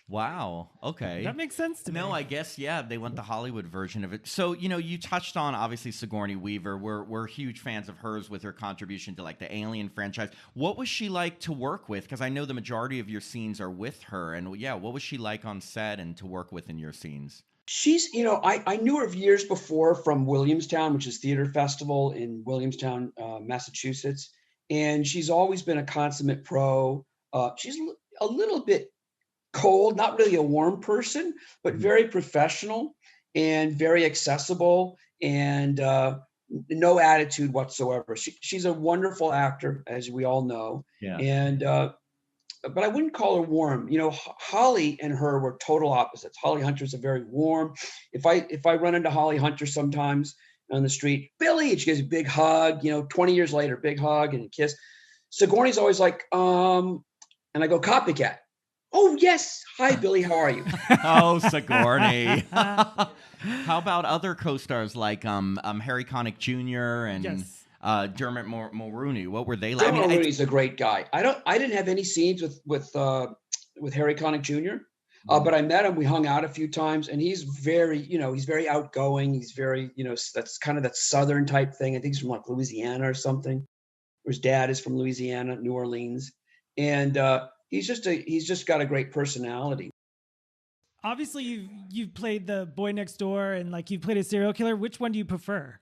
wow. Okay. That makes sense to me. No, I guess, yeah, they want the Hollywood version of it. So, you touched on, obviously, Sigourney Weaver. We're huge fans of hers with her contribution to, like, the Alien franchise. What was she like to work with? Because I know the majority of your scenes are with her. And, yeah, what was she like on set and to work with in your scenes? She's, I knew her years before from Williamstown, which is theater festival in Williamstown, Massachusetts. And she's always been a consummate pro. She's a little bit cold, not really a warm person, but very professional and very accessible. And no attitude whatsoever. She's a wonderful actor, as we all know. Yeah. And but I wouldn't call her warm. You know, Holly and her were total opposites. Holly Hunter's a very warm. If I run into Holly Hunter sometimes on the street, Billy, and she gives a big hug. You know, 20 years later, big hug and a kiss. Sigourney's always like, and I go, Copycat. Oh yes, hi Billy, how are you? Oh, Sigourney. How about other co-stars like Harry Connick Jr. and Dermot Mulroney? What were they like? Dermot Mulroney's a great guy. I didn't have any scenes with Harry Connick Jr. But I met him. We hung out a few times, and he's very, he's very outgoing. He's very, that's kind of that Southern type thing. I think he's from like Louisiana or something. Or his dad is from Louisiana, New Orleans, and he's just got a great personality. Obviously, you've played the boy next door, and like you've played a serial killer. Which one do you prefer?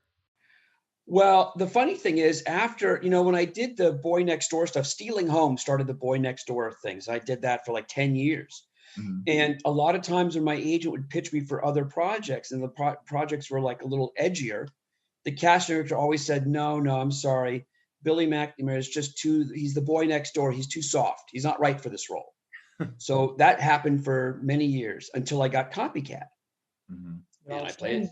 Well, the funny thing is, after, when I did the boy next door stuff, Stealing Home started the boy next door things. I did that for like 10 years. Mm-hmm. And a lot of times when my agent would pitch me for other projects and the projects were like a little edgier, the casting director always said, no, I'm sorry. Billy McNamara is he's the boy next door. He's too soft. He's not right for this role. So that happened for many years until I got Copycat. Mm-hmm. And I played an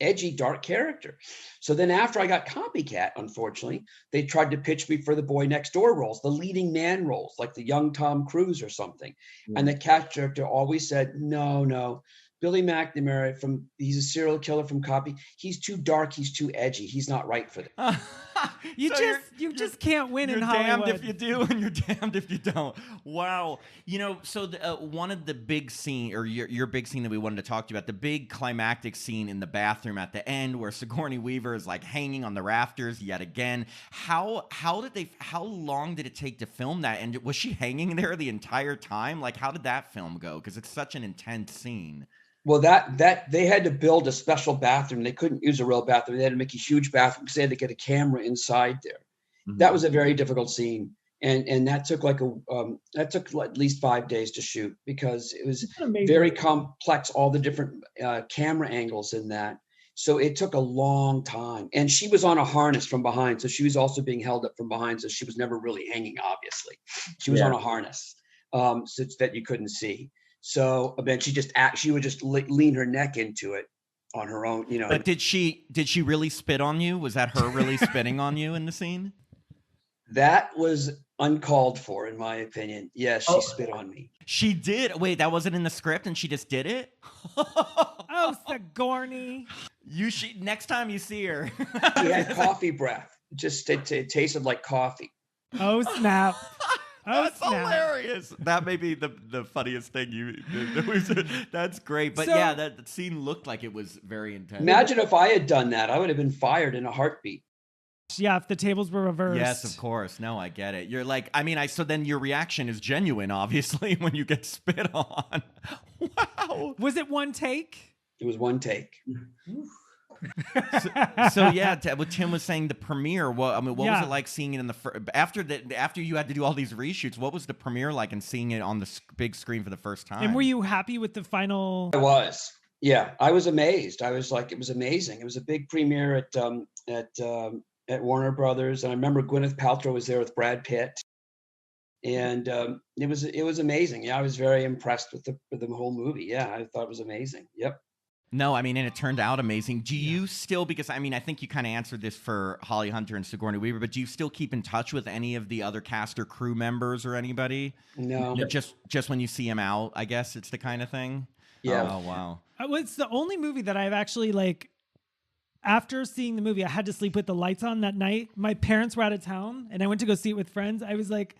edgy, dark character. So then after I got Copycat, unfortunately, they tried to pitch me for the boy next door roles, the leading man roles, like the young Tom Cruise or something. Mm-hmm. And the casting director always said, no. Billy McNamara, he's a serial killer from Copy. He's too dark. He's too edgy. He's not right for this. You just can't win in Hollywood. You're damned if you do, and you're damned if you don't. Wow. So one of the big scene, or your big scene that we wanted to talk to you about, the big climactic scene in the bathroom at the end, where Sigourney Weaver is like hanging on the rafters yet again. How long did it take to film that? And was she hanging there the entire time? Like, how did that film go? Because it's such an intense scene. Well, that they had to build a special bathroom. They couldn't use a real bathroom. They had to make a huge bathroom because they had to get a camera inside there. Mm-hmm. That was a very difficult scene, and that took at least 5 days to shoot because it was very complex. All the different camera angles in that, so it took a long time. And she was on a harness from behind, so she was also being held up from behind. So she was never really hanging. Obviously, she was on a harness, so that you couldn't see. So then she would just lean her neck into it on her own, But did she really spit on you? Was that her really spitting on you in the scene? That was uncalled for, in my opinion. Yes, she spit on me. She did. Wait, that wasn't in the script, and she just did it? Oh, Sigourney! Next time you see her, she had coffee breath. It tasted like coffee. Oh snap! That's hilarious. That may be the funniest thing that's great. But that scene looked like it was very intense. Imagine if I had done that. I would have been fired in a heartbeat. Yeah, if the tables were reversed. Yes, of course. No, I get it. You're like, so then your reaction is genuine, obviously, when you get spit on. Wow. Was it one take? It was one take. What Tim was saying, the premiere. What was it like seeing it in after you had to do all these reshoots? What was the premiere like and seeing it on the big screen for the first time? And were you happy with the final? I was. Yeah, I was amazed. I was like, it was amazing. It was a big premiere at Warner Brothers, and I remember Gwyneth Paltrow was there with Brad Pitt, and it was amazing. Yeah, I was very impressed with the whole movie. Yeah, I thought it was amazing. Yep. No, and it turned out amazing. Do you still, because I think you kind of answered this for Holly Hunter and Sigourney Weaver, but do you still keep in touch with any of the other cast or crew members or anybody? No. Just when you see them out, I guess it's the kind of thing? Yeah. Oh, wow. It's the only movie that I've actually, after seeing the movie, I had to sleep with the lights on that night. My parents were out of town, and I went to go see it with friends. I was like...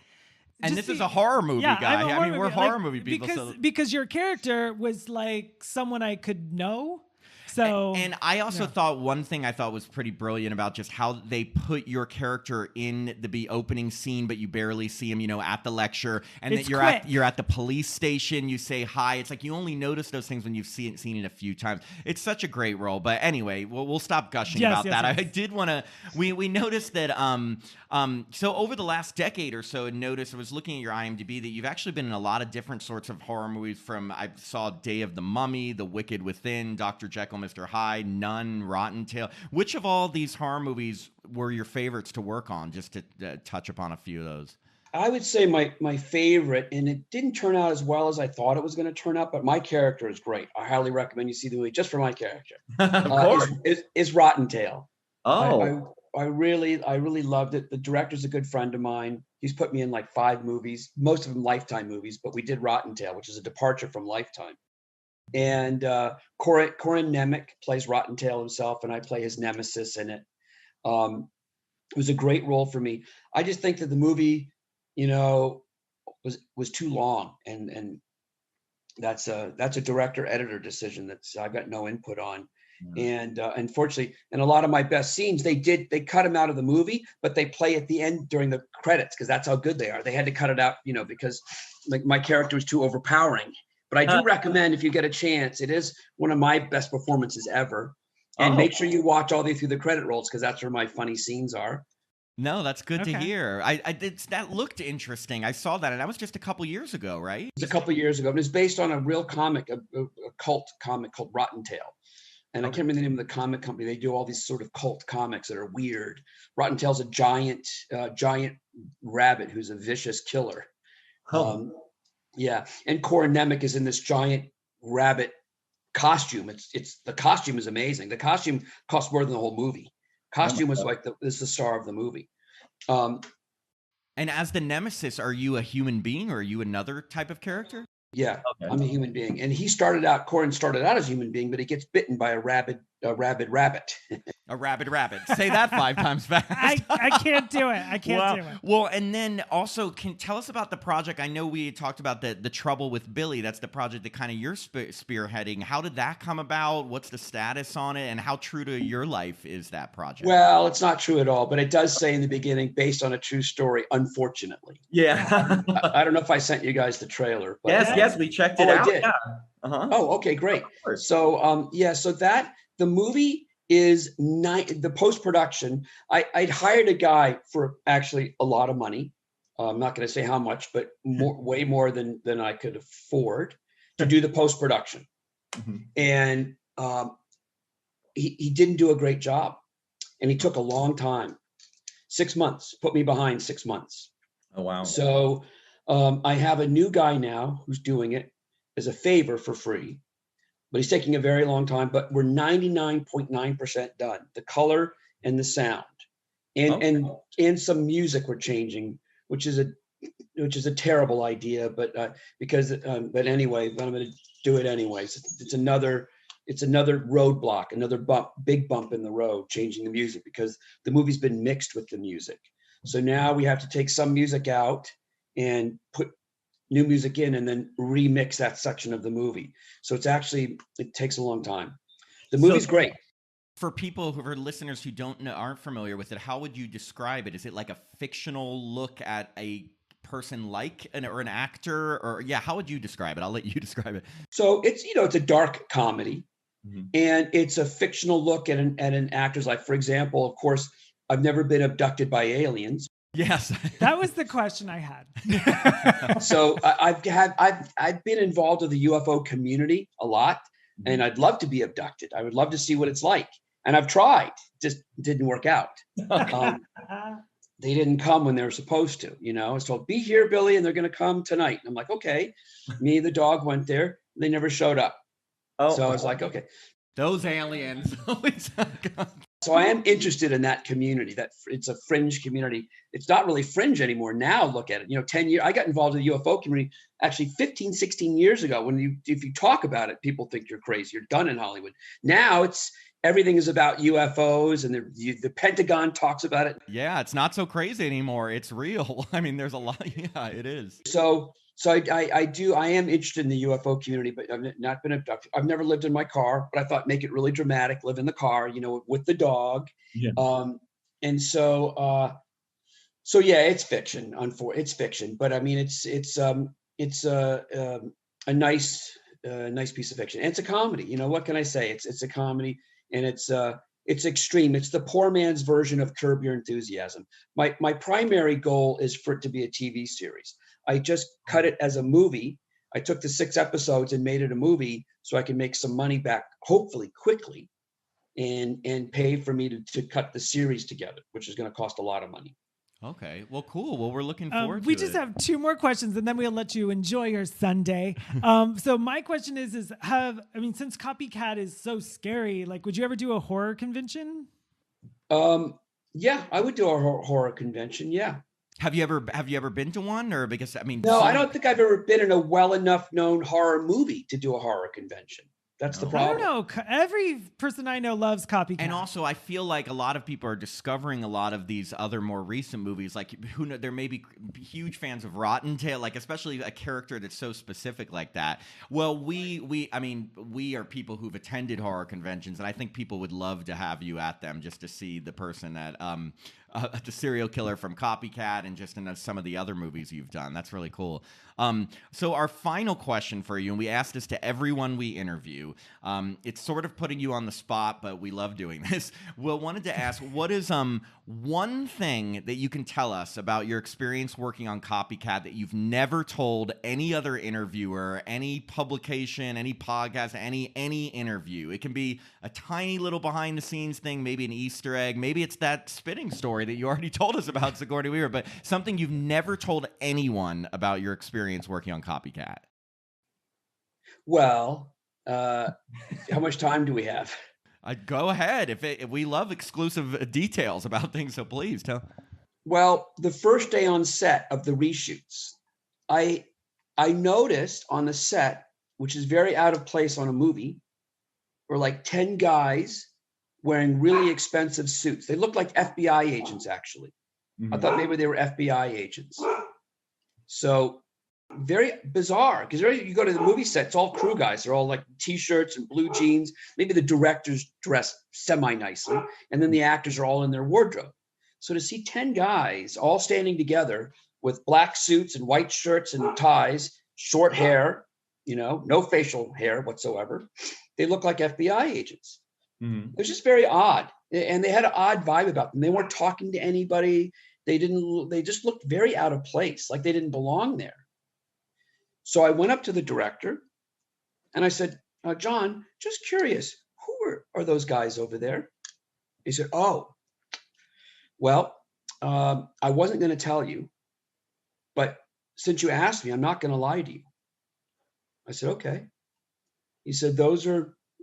And this is a horror movie, guy. We're horror movie people. Because your character was like someone I could know. So, and I also thought one thing I thought was pretty brilliant about just how they put your character in the opening scene, but you barely see him, at the lecture, and that you're at the police station. You say hi. It's like you only notice those things when you've seen it a few times. It's such a great role. But anyway, we'll stop gushing about that. Yes. I did want to. We noticed that. So over the last decade or so, I was looking at your IMDb that you've actually been in a lot of different sorts of horror movies. I saw Day of the Mummy, The Wicked Within, Dr. Jekyll, Mr. Hyde, Nun, Rotten Tail. Which of all these horror movies were your favorites to work on? Just to touch upon a few of those. I would say my favorite, and it didn't turn out as well as I thought it was going to turn out, but my character is great. I highly recommend you see the movie just for my character. Of course. Is Rotten Tail. Oh. I really loved it. The director's a good friend of mine. He's put me in like 5 movies, most of them Lifetime movies, but we did Rotten Tail, which is a departure from Lifetime. And Corin Nemec plays Rotten Tail himself, and I play his nemesis in it. It was a great role for me. I just think that the movie, was too long, and that's a director editor decision that's I've got no input on. And unfortunately, and a lot of my best scenes, they cut them out of the movie, but they play at the end during the credits because that's how good they are. They had to cut it out, because like my character was too overpowering. But I do recommend, if you get a chance, it is one of my best performances ever. And make sure you watch all the way through the credit rolls because that's where my funny scenes are. No, that's good to hear. That looked interesting. I saw that, and that was just a couple years ago, right? It was a couple years ago. It was based on a real comic, a cult comic called Rotten Tail. And I can't remember the name of the comic company. They do all these sort of cult comics that are weird. Rotten Tail's a giant rabbit who's a vicious killer. Yeah, and Corin Nemec is in this giant rabbit costume. It's the costume is amazing. The costume costs more than the whole movie. Costume was like is the star of the movie. And as the nemesis, are you a human being or are you another type of character? Yeah, okay. I'm a human being. And Corin started out as a human being, but he gets bitten by a rabid rabbit. A rabid rabbit. Say that 5 times fast. I can't do it. I can't do it. Well, and then also, tell us about the project. I know we talked about the Trouble with Billy. That's the project that kind of you're spearheading. How did that come about? What's the status on it? And how true to your life is that project? Well, it's not true at all, but it does say in the beginning, based on a true story, unfortunately. Yeah. I don't know if I sent you guys the trailer. But yes, we checked it out. I did. Yeah. Uh-huh. Oh, okay, great. So, so that the movie is the post-production. I'd hired a guy for actually a lot of money. I'm not going to say how much, but way more than I could afford to do the post-production. Mm-hmm. And he didn't do a great job, and he took a long time. 6 months, put me behind 6 months. Oh, wow. So I have a new guy now who's doing it as a favor for free, but he's taking a very long time, but we're 99.9% done. The color and the sound and some music we're changing, which is a terrible idea, but but anyway, but I'm going to do it anyways. It's another roadblock, another big bump in the road, changing the music because the movie's been mixed with the music. So now we have to take some music out and put new music in and then remix that section of the movie. So it takes a long time. The movie's great. For people who are listeners who aren't familiar with it, how would you describe it? Is it like a fictional look at a person or an actor, or how would you describe it? I'll let you describe it. So it's it's a dark comedy, and it's a fictional look at an actor's life. For example, of course, I've never been abducted by aliens. Yes, that was the question I had. So I've been involved with the UFO community a lot, and I'd love to be abducted. I would love to see what it's like, and I've tried. Just didn't work out. They didn't come when they were supposed to. I was told, "Be here, Billy," and they're going to come tonight. And I'm like, "Okay." Me and the dog went there. They never showed up. So I was like, "Okay." Those aliens. So I am interested in that community, that it's a fringe community. It's not really fringe anymore. Now look at it, 10 years, I got involved in the UFO community actually 15, 16 years ago. If you talk about it, people think you're crazy. You're done in Hollywood. Now everything is about UFOs, and the Pentagon talks about it. Yeah, it's not so crazy anymore. It's real. I mean, there's a lot. Yeah, it is. So I am interested in the UFO community, but I've not been abducted. I've never lived in my car, but I thought make it really dramatic, live in the car, with the dog. Yeah. And so it's fiction. It's fiction, but I mean, it's a nice piece of fiction. And it's a comedy. What can I say? It's a comedy, and it's extreme. It's the poor man's version of Curb Your Enthusiasm. My primary goal is for it to be a TV series. I just cut it as a movie, I took the 6 episodes and made it a movie so I can make some money back, hopefully quickly, and pay for me to cut the series together, which is going to cost a lot of money. Okay. Well, cool. Well, we're looking forward to we it. just have 2 more questions and then we'll let you enjoy your Sunday. So my question is since Copycat is so scary, like, would you ever do a horror convention? Yeah, I would do a horror convention. Yeah. Have you ever been to one? Or because No, I don't think I've ever been in a well enough known horror movie to do a horror convention. That's the problem. I don't know. Every person I know loves Copycat. And also, I feel like a lot of people are discovering a lot of these other more recent movies. Like, who know, there may be huge fans of Rotten Tail, like especially a character that's so specific like that. Well, we are people who've attended horror conventions, and I think people would love to have you at them just to see the person that the serial killer from Copycat and just in some of the other movies you've done. That's really cool. So our final question for you, and we asked this to everyone we interview. It's sort of putting you on the spot, but we love doing this. We wanted to ask, what is one thing that you can tell us about your experience working on Copycat that you've never told any other interviewer, any publication, any podcast, any interview? It can be a tiny little behind the scenes thing, maybe an Easter egg, maybe it's that spitting story that you already told us about Sigourney Weaver, but something you've never told anyone about your experience working on Copycat. Well, how much time do we have? Go ahead. If we love exclusive details about things, so please tell. Well, the first day on set of the reshoots, I noticed on the set, which is very out of place on a movie, were like 10 guys wearing really expensive suits. They looked like FBI agents, actually. Mm-hmm. I thought maybe they were FBI agents. So very bizarre, because you go to the movie set, it's all crew guys. They're all like T-shirts and blue jeans. Maybe the directors dress semi-nicely, and then the actors are all in their wardrobe. So to see 10 guys all standing together with black suits and white shirts and ties, short hair, no facial hair whatsoever, they look like FBI agents. Mm-hmm. It was just very odd. And they had an odd vibe about them. They weren't talking to anybody. They just looked very out of place, like they didn't belong there. So I went up to the director and I said, John, just curious, who are those guys over there? He said, oh, well, I wasn't going to tell you, but since you asked me, I'm not going to lie to you. I said, okay. He said,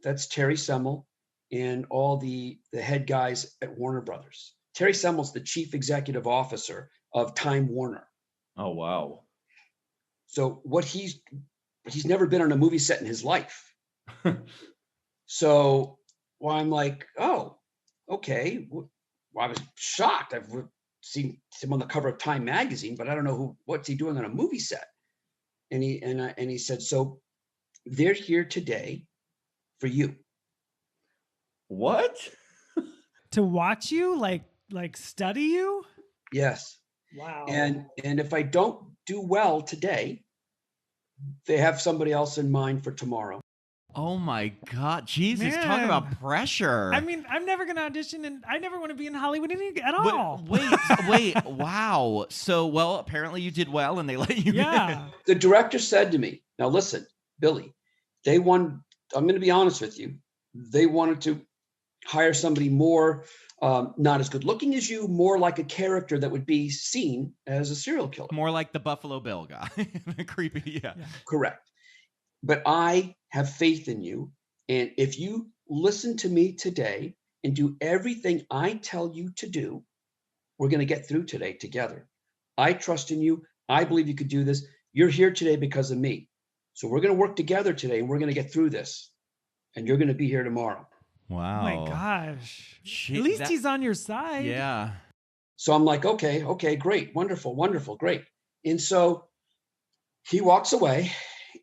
that's Terry Semel and all the head guys at Warner Brothers. Terry Semel's the chief executive officer of Time Warner. Oh, wow. So he's never been on a movie set in his life. So I'm like, oh, okay. Well, I was shocked. I've seen him on the cover of Time magazine, but I don't know what's he doing on a movie set. And he said, so they're here today for you. What? To watch you, like study you? Yes. Wow. And if I don't do well today, they have somebody else in mind for tomorrow. Oh my God, Jesus! Man. Talk about pressure. I mean, I'm never gonna audition, and I never want to be in Hollywood at all. Wait, wow. So, well, apparently you did well, and they let you. Yeah. in. The director said to me, "Now listen, Billy. I'm going to be honest with you. They wanted to hire somebody more, not as good looking as you, more like a character that would be seen as a serial killer. More like the Buffalo Bill guy, the creepy. Yeah. Correct. But I have faith in you. And if you listen to me today and do everything I tell you to do, we're going to get through today together. I trust in you. I believe you could do this. You're here today because of me. So we're going to work together today and we're going to get through this. And you're going to be here tomorrow." Wow. Oh my gosh. At least he's on your side. Yeah. So I'm like, okay, great, wonderful, great. And so he walks away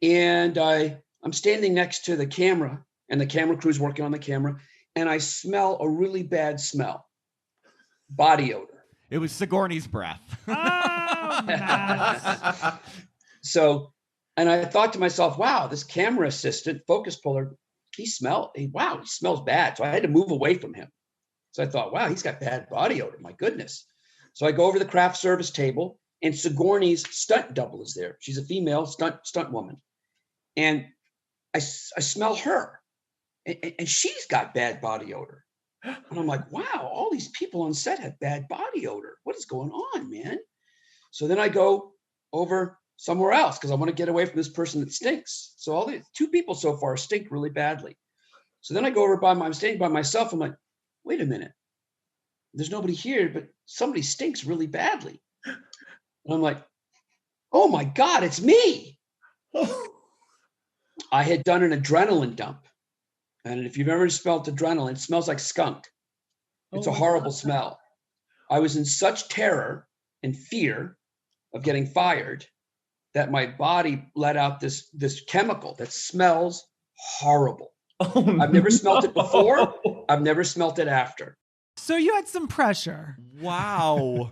and I'm standing next to the camera and the camera crew's working on the camera and I smell a really bad smell, body odor. It was Sigourney's breath. Oh, nice. So, and I thought to myself, wow, this camera assistant, focus puller, he smells bad. So I had to move away from him. So I thought, wow, he's got bad body odor. My goodness. So I go over to the craft service table and Sigourney's stunt double is there. She's a female stunt woman. and I smell her, and she's got bad body odor. And I'm like, wow, all these people on set have bad body odor. What is going on, man? So then I go over somewhere else because I want to get away from this person that stinks. So all the 2 people so far stink really badly. So then I go over I'm staying by myself. I'm like, wait a minute. There's nobody here, but somebody stinks really badly. And I'm like, oh my God, it's me. I had done an adrenaline dump. And if you've ever smelled adrenaline, it smells like skunk. It's a horrible smell. I was in such terror and fear of getting fired that my body let out this chemical that smells horrible. I've never smelt it before. I've never smelt it after. So you had some pressure. Wow.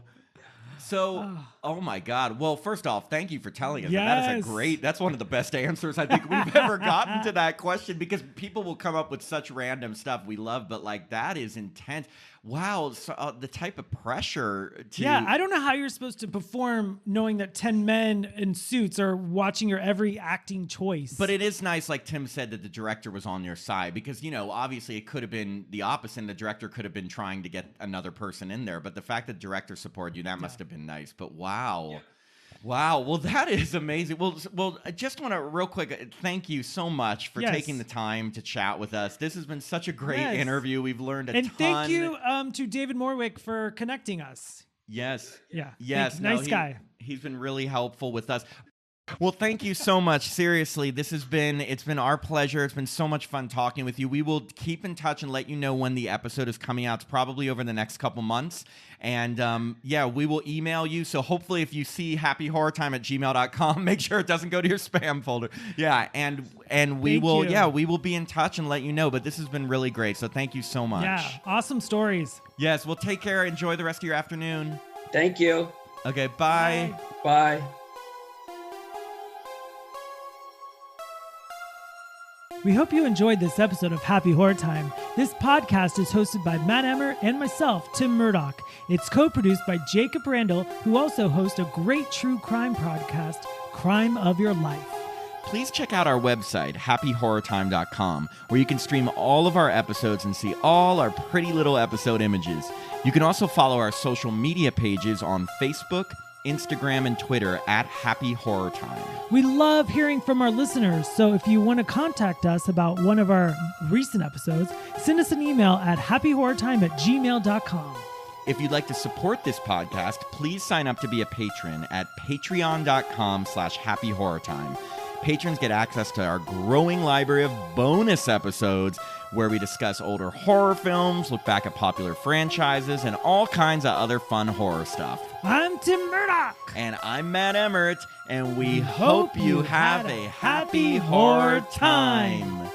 So, oh my God. Well, first off, thank you for telling us. Yes. That's one of the best answers I think we've ever gotten to that question, because people will come up with such random stuff we love, but like that is intense. Wow. So, the type of pressure to. Yeah, I don't know how you're supposed to perform knowing that 10 men in suits are watching your every acting choice. But it is nice, like Tim said, that the director was on your side, because, obviously it could have been the opposite. And the director could have been trying to get another person in there. But the fact that the director supported you, that must have been nice. But wow. Yeah. Wow. Well, that is amazing. Well, I just want to real quick thank you so much for taking the time to chat with us. This has been such a great interview. We've learned a ton. And thank you to David Morwick for connecting us. Yes. Yeah. Yes. Nice guy. He's been really helpful with us. Well, thank you so much. Seriously, it's been our pleasure. It's been so much fun talking with you. We will keep in touch and let you know when the episode is coming out. It's probably over the next couple months. And we will email you. So hopefully if you see happyhorrortime@gmail.com, make sure it doesn't go to your spam folder. Yeah. And we will be in touch and let you know. But this has been really great. So thank you so much. Yeah. Awesome stories. Yes. Well, take care. Enjoy the rest of your afternoon. Thank you. Okay. Bye. Bye. We hope you enjoyed this episode of Happy Horror Time. This podcast is hosted by Matt Emmer and myself, Tim Murdoch. It's co-produced by Jacob Randall, who also hosts a great true crime podcast, Crime of Your Life. Please check out our website, happyhorrortime.com, where you can stream all of our episodes and see all our pretty little episode images. You can also follow our social media pages on Facebook, Instagram, and Twitter at Happy Horror Time. We love hearing from our listeners, so if you want to contact us about one of our recent episodes, send us an email at happyhorrortime@gmail.com. If you'd like to support this podcast, please sign up to be a patron at patreon.com/happyhorrortime. Patrons get access to our growing library of bonus episodes where we discuss older horror films, look back at popular franchises, and all kinds of other fun horror stuff. I'm Tim Murdoch. And I'm Matt Emmert, and we hope you have a happy horror time.